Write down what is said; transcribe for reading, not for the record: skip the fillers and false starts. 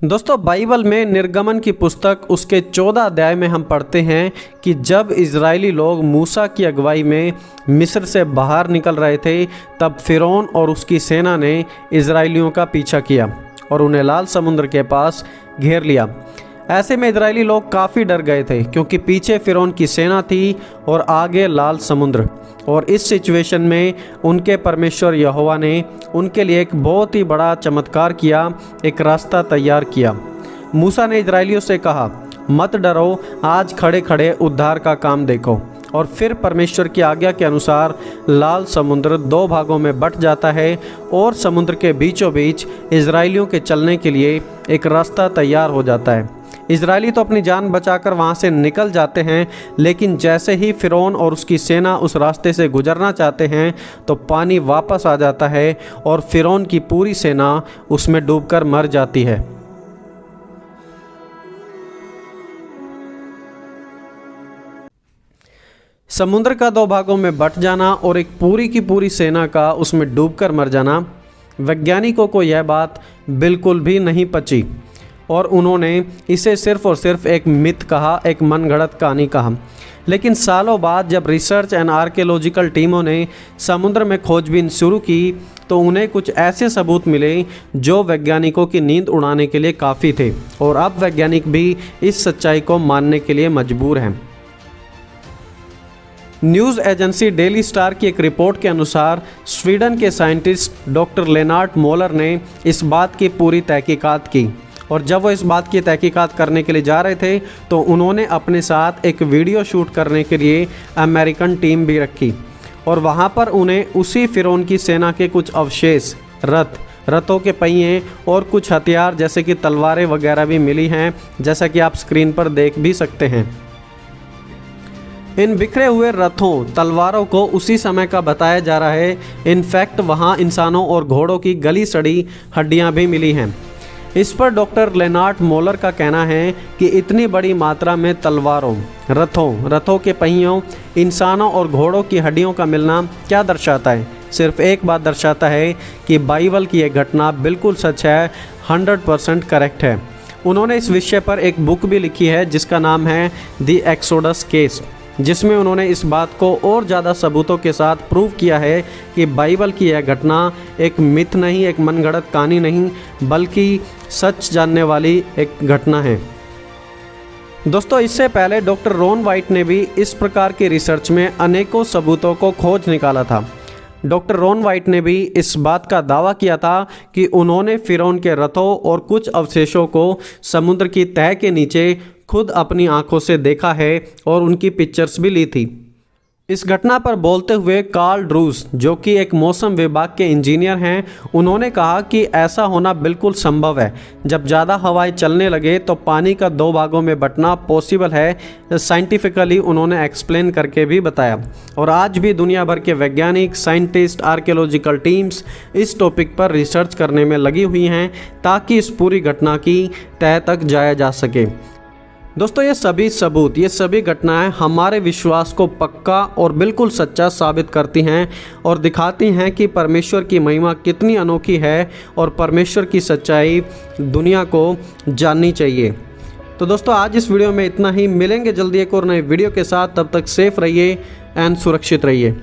दोस्तों बाइबल में निर्गमन की पुस्तक उसके 14 अध्याय में हम पढ़ते हैं कि जब इजरायली लोग मूसा की अगुवाई में मिस्र से बाहर निकल रहे थे, तब फिरौन और उसकी सेना ने इजरायलियों का पीछा किया और उन्हें लाल समुद्र के पास घेर लिया। ऐसे में इजरायली लोग काफ़ी डर गए थे, क्योंकि पीछे फिरौन की सेना थी और आगे लाल समुद्र। और इस सिचुएशन में उनके परमेश्वर यहोवा ने उनके लिए एक बहुत ही बड़ा चमत्कार किया, एक रास्ता तैयार किया। मूसा ने इजरायलियों से कहा, मत डरो, आज खड़े खड़े उद्धार का काम देखो। और फिर परमेश्वर की आज्ञा के अनुसार लाल समुद्र 2 भागों में बंट जाता है और समुद्र के बीचों बीच इजरायलियों के चलने के लिए एक रास्ता तैयार हो जाता है। इजरायली तो अपनी जान बचाकर वहाँ से निकल जाते हैं, लेकिन जैसे ही फिरौन और उसकी सेना उस रास्ते से गुजरना चाहते हैं तो पानी वापस आ जाता है और फिरौन की पूरी सेना उसमें डूबकर मर जाती है। समुद्र का 2 भागों में बंट जाना और एक पूरी की पूरी सेना का उसमें डूबकर मर जाना, वैज्ञानिकों को यह बात बिल्कुल भी नहीं पची और उन्होंने इसे सिर्फ और सिर्फ एक मिथ कहा, एक मनगढ़ंत कहानी कहा। लेकिन सालों बाद जब रिसर्च एंड आर्कियोलॉजिकल टीमों ने समुद्र में खोजबीन शुरू की तो उन्हें कुछ ऐसे सबूत मिले जो वैज्ञानिकों की नींद उड़ाने के लिए काफ़ी थे, और अब वैज्ञानिक भी इस सच्चाई को मानने के लिए मजबूर हैं। न्यूज़ एजेंसी डेली स्टार की एक रिपोर्ट के अनुसार स्वीडन के साइंटिस्ट डॉक्टर लेनार्ड मोलर ने इस बात की पूरी तहकीकात की, और जब वो इस बात की तहकीकात करने के लिए जा रहे थे तो उन्होंने अपने साथ एक वीडियो शूट करने के लिए अमेरिकन टीम भी रखी, और वहाँ पर उन्हें उसी फिरौन की सेना के कुछ अवशेष, रथों के पहिए और कुछ हथियार जैसे कि तलवारें वगैरह भी मिली हैं, जैसा कि आप स्क्रीन पर देख भी सकते हैं। इन बिखरे हुए रथों, तलवारों को उसी समय का बताया जा रहा है। इनफैक्ट वहाँ इंसानों और घोड़ों की गली सड़ी हड्डियाँ भी मिली हैं। इस पर डॉक्टर लेनार्ड मोलर का कहना है कि इतनी बड़ी मात्रा में तलवारों, रथों के पहियों, इंसानों और घोड़ों की हड्डियों का मिलना क्या दर्शाता है? सिर्फ एक बात दर्शाता है कि बाइबल की यह घटना बिल्कुल सच है, 100% करेक्ट है। उन्होंने इस विषय पर एक बुक भी लिखी है जिसका नाम है द एक्सोडस केस, जिसमें उन्होंने इस बात को और ज़्यादा सबूतों के साथ प्रूव किया है कि बाइबल की यह घटना एक मिथ नहीं, एक मनगढ़ंत कहानी नहीं, बल्कि सच जानने वाली एक घटना है। दोस्तों इससे पहले डॉक्टर रॉन वाइट ने भी इस प्रकार की रिसर्च में अनेकों सबूतों को खोज निकाला था। डॉक्टर रॉन वाइट ने भी इस बात का दावा किया था कि उन्होंने फिरौन के रथों और कुछ अवशेषों को समुद्र की तह के नीचे खुद अपनी आंखों से देखा है और उनकी पिक्चर्स भी ली थी। इस घटना पर बोलते हुए कार्ल ड्रूस, जो कि एक मौसम विभाग के इंजीनियर हैं, उन्होंने कहा कि ऐसा होना बिल्कुल संभव है। जब ज़्यादा हवाएं चलने लगे तो पानी का 2 भागों में बंटना पॉसिबल है, साइंटिफिकली उन्होंने एक्सप्लेन करके भी बताया। और आज भी दुनिया भर के वैज्ञानिक, साइंटिस्ट, आर्कियोलॉजिकल टीम्स इस टॉपिक पर रिसर्च करने में लगी हुई हैं ताकि इस पूरी घटना की तह तक जाया जा सके। दोस्तों ये सभी सबूत, ये सभी घटनाएं हमारे विश्वास को पक्का और बिल्कुल सच्चा साबित करती हैं और दिखाती हैं कि परमेश्वर की महिमा कितनी अनोखी है और परमेश्वर की सच्चाई दुनिया को जाननी चाहिए। तो दोस्तों आज इस वीडियो में इतना ही। मिलेंगे जल्दी एक और नए वीडियो के साथ, तब तक सेफ रहिए एंड सुरक्षित रहिए।